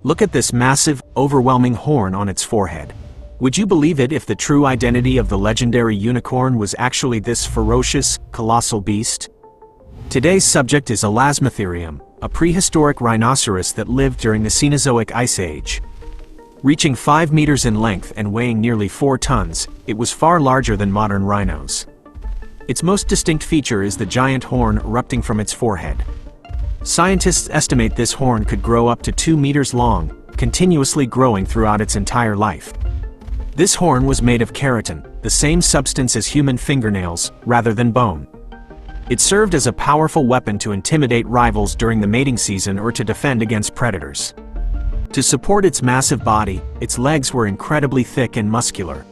Look at this massive, overwhelming horn on its forehead. Would you believe it if the true identity of the legendary unicorn was actually this ferocious, colossal beast? Today's subject is Elasmotherium, a prehistoric rhinoceros that lived during the Cenozoic Ice Age. Reaching 5 meters in length and weighing nearly 4 tons, it was far larger than modern rhinos. Its most distinct feature is the giant horn erupting from its forehead. Scientists estimate this horn could grow up to 2 meters long, continuously growing throughout its entire life. This horn was made of keratin, the same substance as human fingernails, rather than bone. It served as a powerful weapon to intimidate rivals during the mating season or to defend against predators. To support its massive body, its legs were incredibly thick and muscular.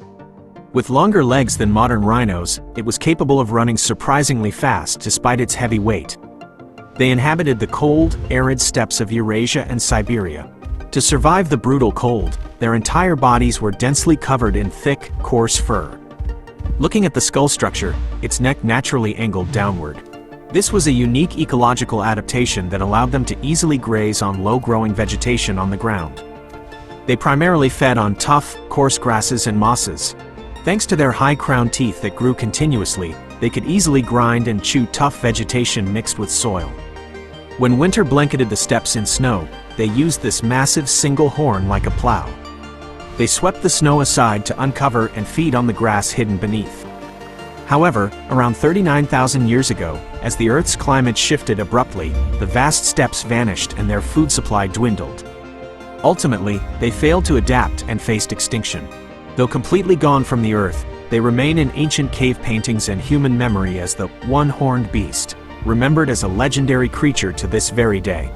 With longer legs than modern rhinos, it was capable of running surprisingly fast despite its heavy weight. They inhabited the cold, arid steppes of Eurasia and Siberia. To survive the brutal cold, their entire bodies were densely covered in thick, coarse fur. Looking at the skull structure, its neck naturally angled downward. This was a unique ecological adaptation that allowed them to easily graze on low-growing vegetation on the ground. They primarily fed on tough, coarse grasses and mosses. Thanks to their high crown teeth that grew continuously, they could easily grind and chew tough vegetation mixed with soil. When winter blanketed the steppes in snow, they used this massive single horn like a plow. They swept the snow aside to uncover and feed on the grass hidden beneath. However, around 39,000 years ago, as the Earth's climate shifted abruptly, the vast steppes vanished and their food supply dwindled. Ultimately, they failed to adapt and faced extinction. Though completely gone from the Earth, they remain in ancient cave paintings and human memory as the one-horned beast, remembered as a legendary creature to this very day.